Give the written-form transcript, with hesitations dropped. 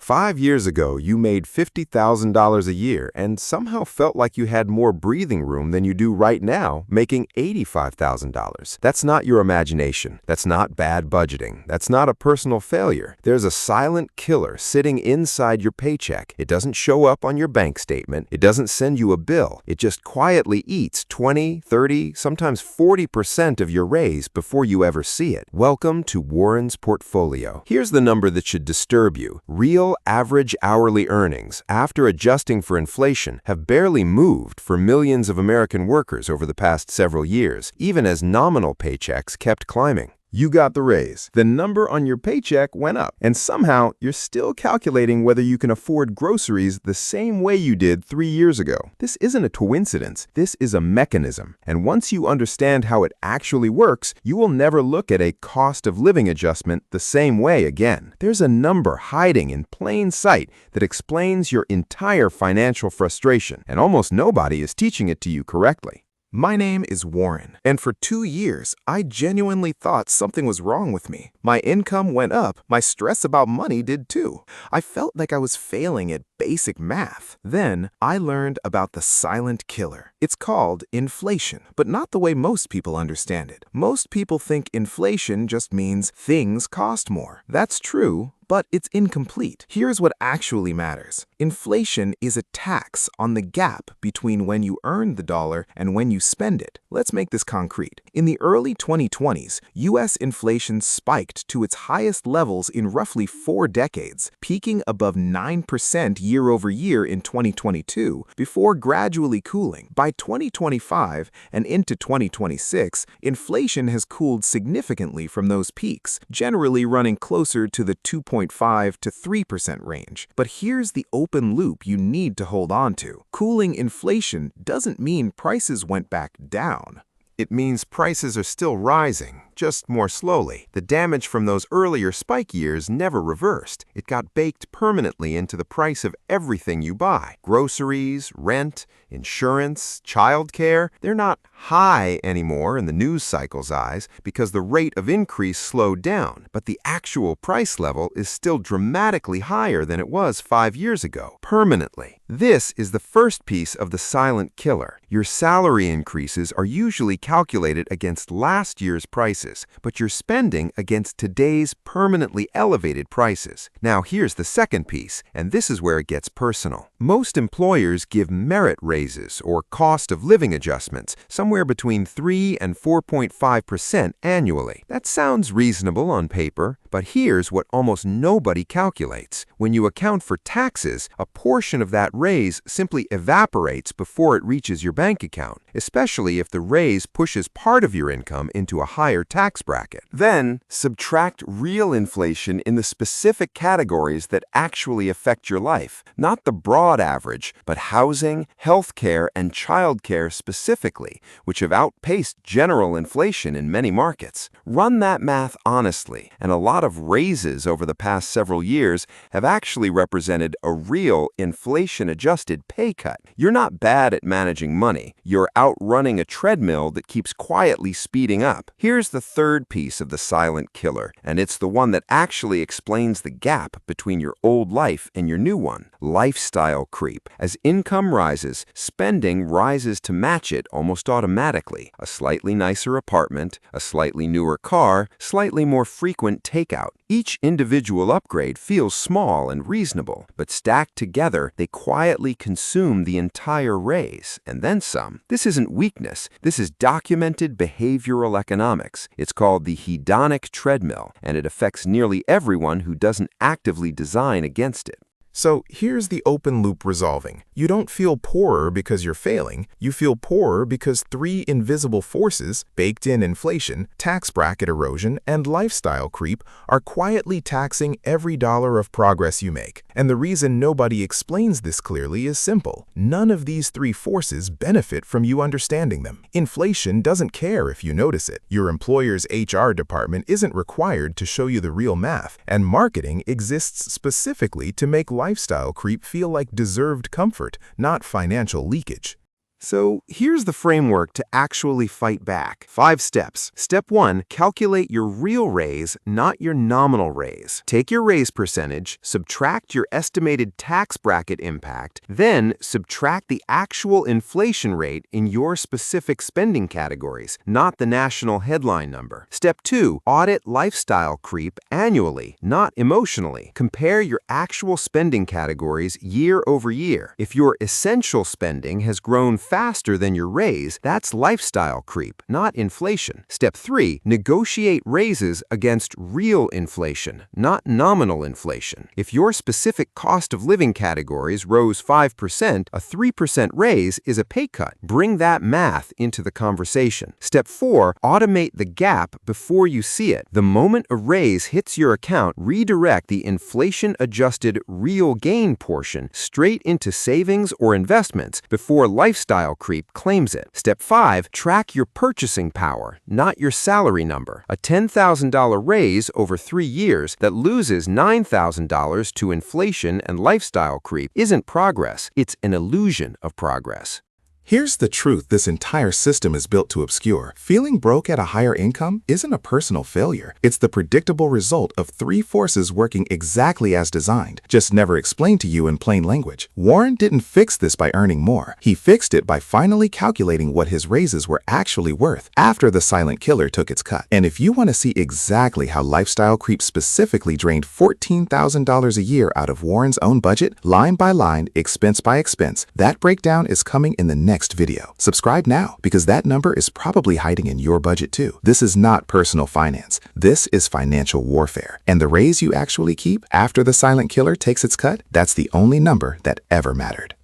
5 years ago, you made $50,000 a year and somehow felt like you had more breathing room than you do right now, making $85,000. That's not your imagination. That's not bad budgeting. That's not a personal failure. There's a silent killer sitting inside your paycheck. It doesn't show up on your bank statement. It doesn't send you a bill. It just quietly eats 20, 30, sometimes 40% of your raise before you ever see it. Welcome to Warren's portfolio. Here's the number that should disturb you. Real average hourly earnings, after adjusting for inflation, have barely moved for millions of American workers over the past several years, even as nominal paychecks kept climbing. You got the raise. The number on your paycheck went up, and somehow you're still calculating whether you can afford groceries the same way you did 3 years ago. This isn't a coincidence. This is a mechanism. And once you understand how it actually works, you will never look at a cost of living adjustment the same way again. There's a number hiding in plain sight that explains your entire financial frustration, and almost nobody is teaching it to you correctly. My name is Warren, and for 2 years, I genuinely thought something was wrong with me. My income went up, my stress about money did too. I felt like I was failing at basic math. Then, I learned about the silent killer. It's called inflation, but not the way most people understand it. Most people think inflation just means things cost more. That's true, but it's incomplete. Here's what actually matters. Inflation is a tax on the gap between when you earn the dollar and when you spend it. Let's make this concrete. In the early 2020s, U.S. inflation spiked to its highest levels in roughly 4 decades, peaking above 9% year over year in 2022, before gradually cooling. By 2025 and into 2026, inflation has cooled significantly from those peaks, generally running closer to the 2.5 to 3% range. But here's the open loop you need to hold on to. Cooling inflation doesn't mean prices went back down. It means prices are still rising, just more slowly. The damage from those earlier spike years never reversed. It got baked permanently into the price of everything you buy. Groceries, rent, insurance, childcare, they're not high anymore in the news cycle's eyes because the rate of increase slowed down, but the actual price level is still dramatically higher than it was 5 years ago, permanently. This is the first piece of the silent killer. Your salary increases are usually calculated against last year's prices, but you're spending against today's permanently elevated prices. Now here's the second piece, and this is where it gets personal. Most employers give merit raises or cost of living adjustments somewhere between 3 and 4.5% annually. That sounds reasonable on paper, but here's what almost nobody calculates. When you account for taxes, a portion of that raise simply evaporates before it reaches your bank account, especially if the raise pushes part of your income into a higher tax bracket. Then, subtract real inflation in the specific categories that actually affect your life, not the broad average, but housing, healthcare, and childcare specifically, which have outpaced general inflation in many markets. Run that math honestly, and a lot of raises over the past several years have actually represented a real inflation-adjusted pay cut. You're not bad at managing money. You're outrunning a treadmill that keeps quietly speeding up. Here's the third piece of the silent killer, and it's the one that actually explains the gap between your old life and your new one. Lifestyle creep. As income rises, spending rises to match it almost automatically. A slightly nicer apartment, a slightly newer car, slightly more frequent takeout. Each individual upgrade feels small and reasonable, but stacked together, they quietly consume the entire raise, and then some. This isn't weakness. This is documented behavioral economics. It's called the hedonic treadmill, and it affects nearly everyone who doesn't actively design against it. So here's the open loop resolving. You don't feel poorer because you're failing. You feel poorer because 3 invisible forces, baked-in inflation, tax bracket erosion, and lifestyle creep, are quietly taxing every dollar of progress you make. And the reason nobody explains this clearly is simple. None of these 3 forces benefit from you understanding them. Inflation doesn't care if you notice it. Your employer's HR department isn't required to show you the real math, and marketing exists specifically to make lifestyle creep feel like deserved comfort, not financial leakage. So here's the framework to actually fight back. 5 steps. Step 1, calculate your real raise, not your nominal raise. Take your raise percentage, subtract your estimated tax bracket impact, then subtract the actual inflation rate in your specific spending categories, not the national headline number. Step 2, audit lifestyle creep annually, not emotionally. Compare your actual spending categories year over year. If your essential spending has grown faster than your raise, that's lifestyle creep, not inflation. Step 3, negotiate raises against real inflation, not nominal inflation. If your specific cost of living categories rose 5%, a 3% raise is a pay cut. Bring that math into the conversation. Step 4, automate the gap before you see it. The moment a raise hits your account, redirect the inflation-adjusted real gain portion straight into savings or investments before lifestyle creep claims it. Step 5, track your purchasing power, not your salary number. A $10,000 raise over 3 years that loses $9,000 to inflation and lifestyle creep isn't progress, it's an illusion of progress. Here's the truth this entire system is built to obscure. Feeling broke at a higher income isn't a personal failure. It's the predictable result of 3 forces working exactly as designed, just never explained to you in plain language. Warren didn't fix this by earning more. He fixed it by finally calculating what his raises were actually worth after the silent killer took its cut. And if you want to see exactly how lifestyle creep specifically drained $14,000 a year out of Warren's own budget, line by line, expense by expense, that breakdown is coming in the next video. Subscribe now, because that number is probably hiding in your budget too. This is not personal finance. This is financial warfare. And the raise you actually keep after the silent killer takes its cut, that's the only number that ever mattered.